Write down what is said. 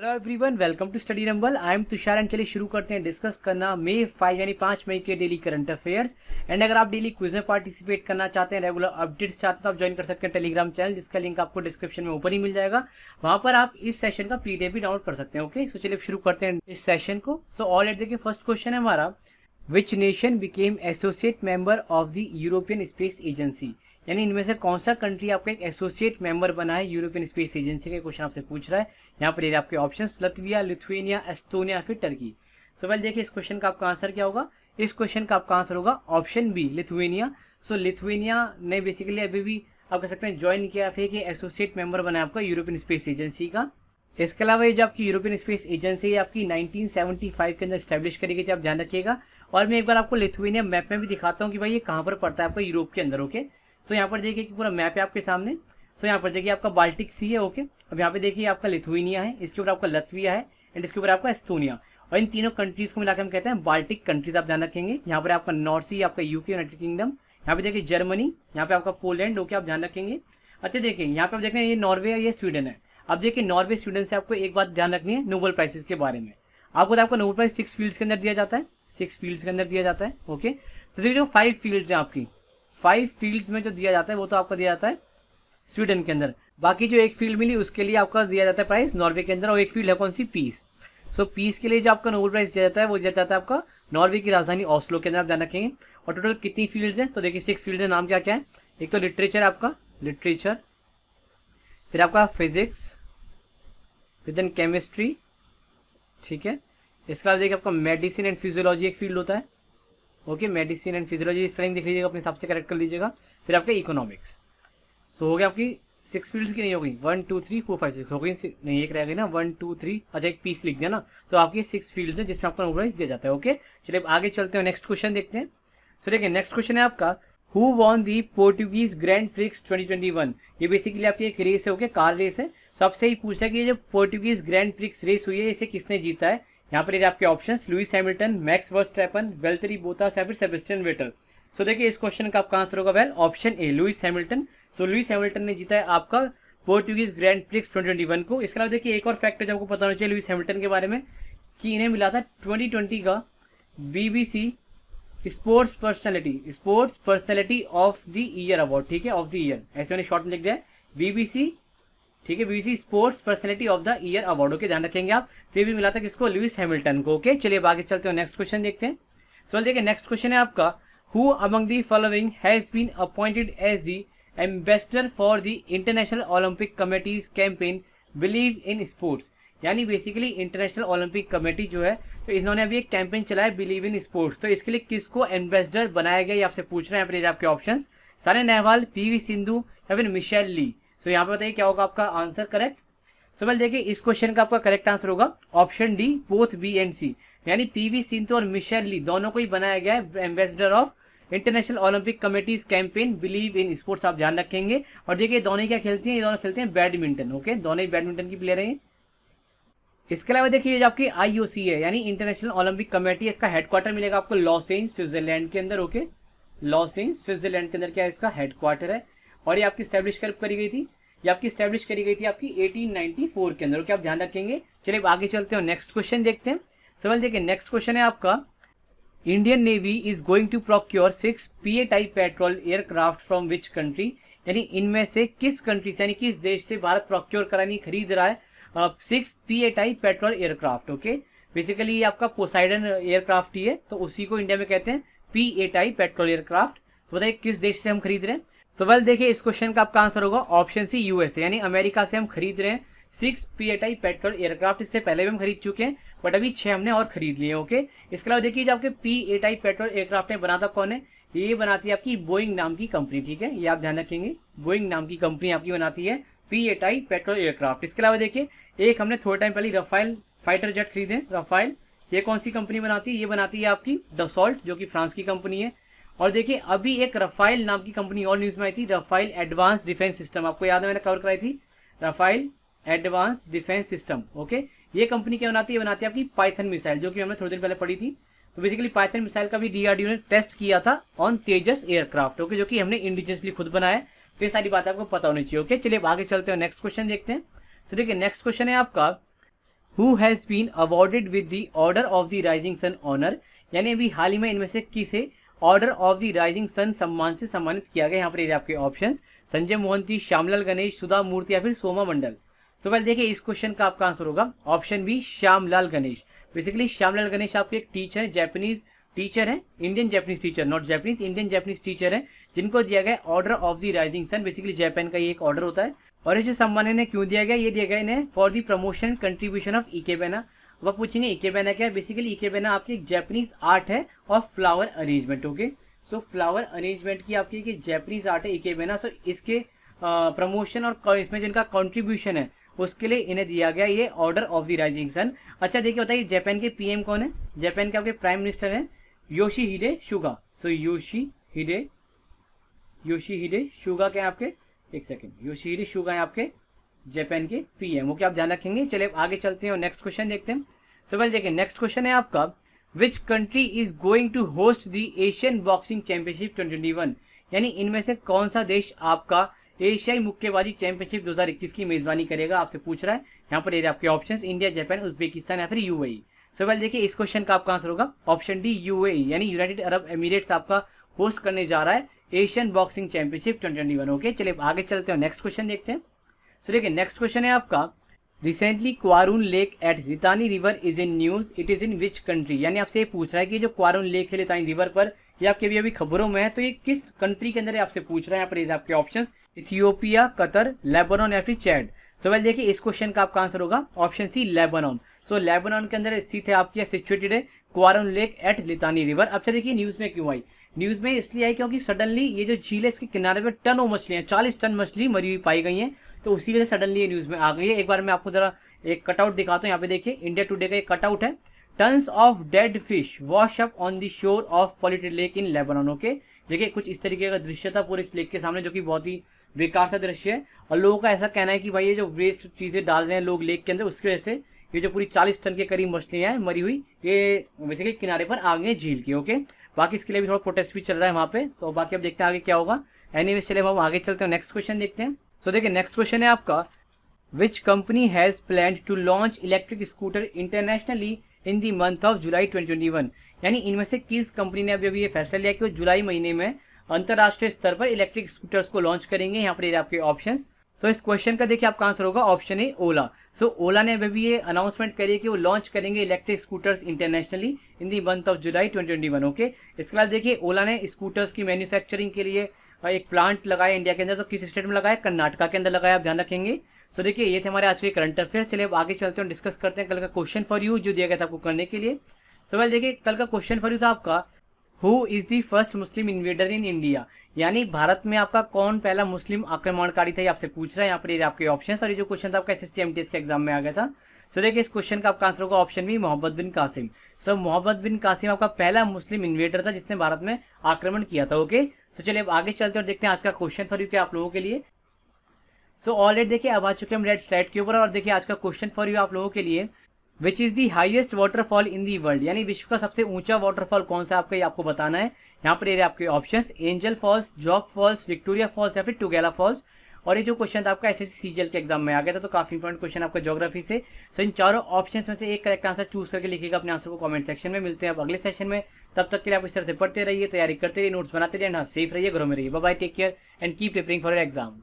Hello everyone, welcome to study number. I am Tushar and चलिए शुरू करते हैं डिस्कस करना मई 5 यानी 5 मई के डेली करंट अफेयर्स। एंड अगर आप डेली क्विज में पार्टिसिपेट करना चाहते हैं, रेगुलर अपडेट्स चाहते हैं, तो आप ज्वाइन कर सकते हैं टेलीग्राम चैनल, जिसका लिंक आपको डिस्क्रिप्शन में ऊपर ही मिल जाएगा। वहां पर आप इस सेशन का पीडीएफ भी डाउनलोड कर सकते हैं। ओके, सो चलिए शुरू करते हैं इस सेशन को। सो ऑल एट देखिए, फर्स्ट क्वेश्चन है हमारा, which nation became associate member of the European space agency, यानी इनमें से कौन सा कंट्री आपका एक एसोसिएट मेंबर बना है यूरोपियन स्पेस एजेंसी का। क्वेश्चन आपसे पूछ रहा है। यहाँ पर ये आपके ऑप्शंस लतविया, लिथुआनिया, एस्टोनिया, फिर टर्की। सो वेल देखिए, इस क्वेश्चन का आपका आंसर क्या होगा। इस क्वेश्चन का आपका आंसर होगा ऑप्शन बी, लिथुआनिया। सो लिथुआनिया ने बेसिकली अभी भी आप कह सकते हैं ज्वाइन किया, फिर कि एसोसिएट मेंबर बना है आपका यूरोपियन स्पेस एजेंसी का। इसके अलावा ये जो आपकी यूरोपियन स्पेस एजेंसी है आपकी 1975 के अंदर स्टैब्लिश करी गई थी, आप ध्यान रखिएगा। और मैं एक बार आपको लिथुआनिया मैप में भी दिखाता हूँ कि भाई ये कहाँ पर पड़ता है आपका यूरोप के अंदर। ओके, सो यहाँ पर देखिए कि पूरा मैप है आपके सामने। सो यहाँ पर देखिए आपका बाल्टिक सी है। ओके, अब यहाँ पे देखिए आपका लिथुआनिया है, इसके ऊपर आपका लतविया है, एंड इसके ऊपर आपका एस्टोनिया। और इन तीनों कंट्रीज को मिलाकर हम कहते हैं बाल्टिक कंट्रीज, आप ध्यान रखेंगे। यहाँ पर आपका नॉर्थ सी, आपका यूके, यूनाइटेड किंगडम। यहाँ पे देखिए जर्मनी, यहाँ पे आपका पोलैंड। ओके, आप ध्यान रखेंगे। अच्छा देखिए, यहाँ पे आप देख रहे हैं ये नॉर्वे है, ये स्वीडन है। अब देखिए नॉर्वे स्वीडन से आपको एक बात ध्यान रखनी है नोबेल प्राइजेस के बारे में। आपको आपका नोबेल प्राइज 6 फील्ड्स के अंदर दिया जाता है, 6 फील्ड्स के अंदर दिया जाता है। ओके, तो देखिए जो 5 फील्ड्स हैं आपकी, 5 फील्ड्स में जो दिया जाता है वो तो आपका दिया जाता है स्वीडन के अंदर। बाकी जो एक फील्ड मिली उसके लिए आपका दिया जाता है प्राइस नॉर्वे के अंदर। और एक फील्ड है कौन सी, पीस। सो पीस के लिए जो आपका नोबेल प्राइज दिया जाता है वो दिया जाता है आपका नॉर्वे की राजधानी ऑस्लो के अंदर, आप ध्यान रखेंगे। और टोटल कितनी फील्ड्स हैं, तो देखिए 6 फील्ड है। नाम क्या क्या है, एक तो लिटरेचर आपका, लिटरेचर, फिर आपका फिजिक्स, फिर देन केमिस्ट्री, ठीक है। इसके बाद देखिए आपका मेडिसिन एंड फिजियोलॉजी एक फील्ड होता है। Okay, medicine and physiology spelling देख लीजिएगा, अपने हिसाब से करेक्ट कर लीजिएगा। फिर आपका इकोनॉमिक्स। सो हो गया आपकी 6 फील्ड्स की नहीं होगी, 1 2 3 4 5 6 हो गई नहीं, एक रह गई ना, 1 2 3। अच्छा एक पीस लिख दिया ना, तो आपकी 6 फील्ड्स है जिसमें आपका नोबेल प्राइज दिया जाता है। ओके, चलिए आगे चलते हैं, नेक्स्ट क्वेश्चन देखते हैं। सो देखिए नेक्स्ट क्वेश्चन है आपका, who won the Portuguese grand prix 2021। ये बेसिकली आपकी एक रेस है। ओके, कार रेस है। सो आपसे ही पूछा कि ये जो पोर्टुगीज ग्रैंड प्रिक्स रेस हुई है इसे किसने जीता है। यहाँ पर आपके options, Lewis Hamilton, Max Verstappen, Valtteri Bottas या फिर सेबेस्टियन वेटल। सो देखिए इस क्वेश्चन का आपका आंसर होगा well option A, Lewis Hamilton. So Lewis Hamilton ने जीता है आपका पोर्टुगीज ग्रैंड प्रिक्स 2021 को। इसके अलावा देखिए एक और फैक्ट है जो आपको पता होना चाहिए लुइस हैमिल्टन के बारे में, कि इन्हें मिला था 2020 का BBC sports personality of the year award. ठीक है, ऑफ द ईयर, ऐसे मैंने शॉर्ट में लिख दिया है BBC, ठीक है, BBC sports personality of the year award. Okay, ध्यान रखेंगे आप। तो ये भी मिला था किसको, लुइस हैमिल्टन को। ओके, चलिए आगे चलते हैं, नेक्स्ट क्वेश्चन देखते हैं। सो देखिए नेक्स्ट क्वेश्चन है आपका, who among the following has been appointed as the ambassador for the International Olympic Committee's campaign believe in sports. यानी बेसिकली इंटरनेशनल ओलंपिक कमेटी जो है, तो इन्होंने अभी एक कैंपेन चलाया बिलीव इन स्पोर्ट्स। तो इसके लिए किसको एम्बेसडर बनाया गया ये आपसे पूछ रहे हैं। यहाँ पर आपके ऑप्शन, सानिया नेहवाल, PV सिंधु या फिर मिशेल ली। तो यहाँ पर बताइए क्या होगा आपका आंसर करेक्ट। सो वेल देखिए इस क्वेश्चन का आपका करेक्ट आंसर होगा option D, both B and C. यानी PV सिंधु और मिशेल ली दोनों को ही बनाया गया है ambassador of international Olympic Committee's campaign believe in sports, आप ध्यान रखेंगे। और देखिए दोनों क्या खेलती हैं, ये दोनों खेलते हैं बैडमिंटन। ओके, दोनों ही बैडमिंटन की प्लेयर हैं। इसके अलावा देखिए जो आपकी IOC है यानी इंटरनेशनल ओलंपिक कमेटी, इसका हेडक्वार्टर मिलेगा आपको लॉसेंस स्विट्जरलैंड के अंदर। ओके, लॉसेंस स्विट्जरलैंड के अंदर क्या है इसका हेडक्वार्टर है। और ये आपकी स्टैब्लिश करी गई थी, ये आपकी स्टैब्लिश करी गई थी आपकी 1894 के अंदर। ओके, आप ध्यान रखेंगे। चलिए आगे चलते हैं, नेक्स्ट क्वेश्चन देखते हैं। सवाल देखिए नेक्स्ट क्वेश्चन है आपका, Indian Navy is going to procure 6 PA type petrol aircraft from which country. यानी इनमें से किस कंट्री से, यानी किस देश से भारत प्रोक्योर करानी खरीद रहा है 6 PA type petrol aircraft. Okay, basically ये आपका पोसाइडन एयरक्राफ्ट ही है, तो उसी को इंडिया में कहते हैं PA टाइप पेट्रोल एयरक्राफ्ट। तो बताइए किस देश से हम खरीद रहे हैं। सो वेल देखिए इस क्वेश्चन का आपका आंसर होगा ऑप्शन सी, USA, यानी अमेरिका से हम खरीद रहे हैं 6 PA टाइप पेट्रोल एयरक्राफ्ट। इससे पहले भी हम खरीद चुके हैं, बट अभी 6 हमने और खरीद लिए। ओके, इसके अलावा देखिए जो आपके PA टाइप पेट्रोल एयरक्राफ्ट है बनाता कौन है, ये बनाती है आपकी बोइंग नाम की कंपनी। ठीक है, ये आप ध्यान रखेंगे, बोइंग नाम की कंपनी आपकी बनाती है PA टाइप पेट्रोल एयरक्राफ्ट। इसके अलावा देखिए एक हमने थोड़े टाइम पहले रफाइल फाइटर जेट खरीदे, रफाइल, ये कौन सी कंपनी बनाती है, ये बनाती है आपकी डसॉल्ट, जो कि फ्रांस की कंपनी है। और देखिए अभी एक रफाइल नाम की कंपनी और न्यूज में आई थी, रफाइल एडवांस डिफेंस सिस्टम, आपको याद है मैंने कवर कराई थी, Rafale advance defence system. Okay, ये कंपनी क्या बनाती है, बनाती है आपकी पाइथन मिसाइल, जो कि हमने थोड़ी देर पहले पढ़ी थी। तो बेसिकली पाइथन मिसाइल का भी DRDO ने टेस्ट किया था ऑन तेजस एयरक्राफ्ट। ओके, जो कि हमने इंडिजियसली खुद बनाया। तो ये सारी बात आपको पता होनी चाहिए। ओके, चलिए आगे चलते हैं, नेक्स्ट क्वेश्चन देखते हैं। सो देखिए नेक्स्ट क्वेश्चन है आपका, who has been awarded with the Order of the Rising Sun honour, यानी अभी हाल ही में इनमें से किसे Order of the Rising Sun सम्मान से सम्मानित किया गया। यहाँ पर आपके ऑप्शंस संजय मोहंती, श्यामलाल गणेश, सुधा मूर्ति या फिर सोमा मंडल। तो पहले देखिए इस क्वेश्चन का आपका आंसर होगा option B Shyamlal Ganesh. Basically Shyamlal Ganesh आपके एक टीचर है, जैपनीज टीचर है, Indian Japanese teacher, not Japanese, Indian Japanese teacher है, जिनको दिया गया Order of the Rising Sun. Basically Japan का ये एक ऑर्डर होता है और ये जो सम्मान इन्हें क्यों दिया गया, ये दिया गया इन्हें for the promotion contribution of ikebana. वह पूछेंगे इकेबाना क्या है। बेसिकली इकेबाना आपकी एक जैपनीज आर्ट है of flower arrangement. Okay, so flower arrangement की आपकी एक जैपनीज आर्ट है इकेबाना। सो इसके प्रमोशन और इसमें जिनका कॉन्ट्रीब्यूशन है उसके लिए इन्हें दिया गया ये Order of the Rising Sun. अच्छा देखिए बताइए जापान के पीएम कौन है। जापान के आपके प्राइम मिनिस्टर हैं योशिहिडे सुगा। सो योशिहिडे सुगा के आपके, एक सेकेंड, योशिहिडे सुगा है आपके जापान के पीएम। ओके, आप ध्यान रखेंगे। चलिए आगे चलते हैं और नेक्स्ट क्वेश्चन देखते हैं। सो वेल देखिए नेक्स्ट क्वेश्चन है आपका which country is going to host the Asian boxing championship 2021, यानी इनमें से कौन सा देश आपका एशियाई मुक्केबाजी चैंपियनशिप 2021 की मेजबानी करेगा, आपसे पूछ रहा है। यहाँ पर ये आपके ऑप्शंस इंडिया, जापान, उज्बेकिस्तान या फिर यूएई। सो वेल देखिए इस क्वेश्चन का आपका आंसर होगा ऑप्शन डी यूएई, यानी यूनाइटेड अरब एमिरेट्स आपका होस्ट करने जा रहा है एशियन बॉक्सिंग चैंपियनशिप 2021। ओके, चलिए आगे चलते हैं नेक्स्ट क्वेश्चन देखते हैं। सो देखिए नेक्स्ट क्वेश्चन है आपका recently Qarun lake at Ritani river is in news, it is in which country, यानी आपसे ये पूछ रहा है कि जो क्वारून लेक है रितानी रिवर पर, ये आपके अभी खबरों में है, तो ये किस कंट्री के अंदर आपसे पूछ रहा है। यहाँ पर आपके ऑप्शंस इथियोपिया, कतर, लेबनान या फिर चैड। सो वेल देखिए इस क्वेश्चन का आपका आंसर होगा ऑप्शन सी लेबनान। सो लेबनान के अंदर स्थित है आपकी, सिचुएटेड है क्वारून लेक एट लितानी रिवर। अब देखिए न्यूज में क्यों आई, न्यूज में इसलिए आई क्योंकि सडनली ये जो झील है इसके किनारे पे टनों मछलियां, 40 टन मछली मरी हुई पाई गई हैं, तो उसी वजह से सडनली ये न्यूज में आ गई है। एक बार मैं आपको जरा एक कटआउट दिखाता हूँ। यहाँ पे देखिए इंडिया टुडे का एक कटआउट है, tons of dead fish wash up on the shore of polluted lake in Lebanon. Okay, देखिए कुछ इस तरीके का दृश्य था पूरे इस लेक के सामने, जो कि बहुत ही बेकार सा दृश्य है। और लोगों का ऐसा कहना है कि भाई ये जो वेस्ट चीजें डाल रहे हैं लोग लेक के अंदर, उसकी वजह से ये जो पूरी 40 टन के करीब मछलियां हैं मरी हुई, ये बेसिकली किनारे पर आ गई है झील की। ओके, बाकी इसके लिए भी थोड़ा प्रोटेस्ट भी चल रहा है वहाँ पे, तो बाकी अब देखते हैं आगे क्या होगा। एनीवेज चलिए हम आगे चलते हैं, नेक्स्ट क्वेश्चन देखते हैं। सो देखिए नेक्स्ट क्वेश्चन है आपका which company has planned to launch electric scooter internationally in the month of July 2021, यानी इनमें से किस कंपनी ने अभी ये फैसला लिया कि वो जुलाई महीने में अंतरराष्ट्रीय स्तर पर इलेक्ट्रिक स्कूटर्स को लॉन्च करेंगे। यहाँ पर आपके ऑप्शंस। सो इस क्वेश्चन का देखिए आपका आंसर होगा ऑप्शन ए ओला। सो ओला ने अभी ये अनाउंसमेंट करी है कि वो लॉन्च करेंगे electric scooters internationally in the month of July 2021। Okay, इसके बाद देखिए ओला ने स्कूटर्स की मैन्युफैक्चरिंग के लिए एक प्लांट लगाया इंडिया के अंदर, तो किस स्टेट में लगाया, कर्नाटका के अंदर लगाया, आप ध्यान रखेंगे। सो देखिए ये थे हमारे आज के करंट अफेयर्स। चलिए अब आगे चलते हैं, डिस्कस करते हैं कल का क्वेश्चन फॉर यू जो दिया गया था आपको करने के लिए। सो वेल देखिए कल का क्वेश्चन फॉर यू था आपका who is the first Muslim invader in India, यानी भारत में आपका कौन पहला मुस्लिम आक्रमणकारी था, ये आपसे पूछ रहा है। यहाँ पर ये आपके ऑप्शंस, और ये जो क्वेश्चन था आपका एसएससी एमटीएस के एग्जाम में आ गया था। सो देखिए इस क्वेश्चन का आपका आंसर होगा ऑप्शन बी मोहम्मद बिन कासिम। सो मोहम्मद बिन कासिम आपका पहला मुस्लिम इन्वेडर था जिसने भारत में आक्रमण किया था। ओके, सो चलिए अब आगे चलते हैं और देखते हैं आज का क्वेश्चन फॉर यू क्या आप लोगों के लिए। सो ऑलरेडी देखिए अब आ चुके हम रेड स्लाइड के ऊपर, और देखिए आज का क्वेश्चन फॉर यू आप लोगों के लिए which is the highest waterfall in the world, यानी विश्व का सबसे ऊंचा वाटरफॉल कौन सा आपका, ये आपको बताना है। यहाँ पर ये आपके options Angel Falls, Jog Falls, Victoria Falls या फिर टुगेला फॉल्स। और ये जो क्वेश्चन था आपका एसएससी सीजीएल के एग्जाम में आ गया था, तो काफी इंपॉर्टेंट क्वेश्चन आपका ज्योग्राफी से। सो इन चारों ऑप्शंस में से एक करेक्ट आंसर चूज करके लिखिएगा अपने आंसर को कमेंट सेक्शन में। मिलते हैं अब अगले सेशन में, तब तक के लिए आप इस तरह से पढ़ते रहिए, तैयारी करते रहिए, नोट्स बनाते रहिए, सेफ रहिए, घरों में रहिए। Bye bye, take care and keep preparing for your exam.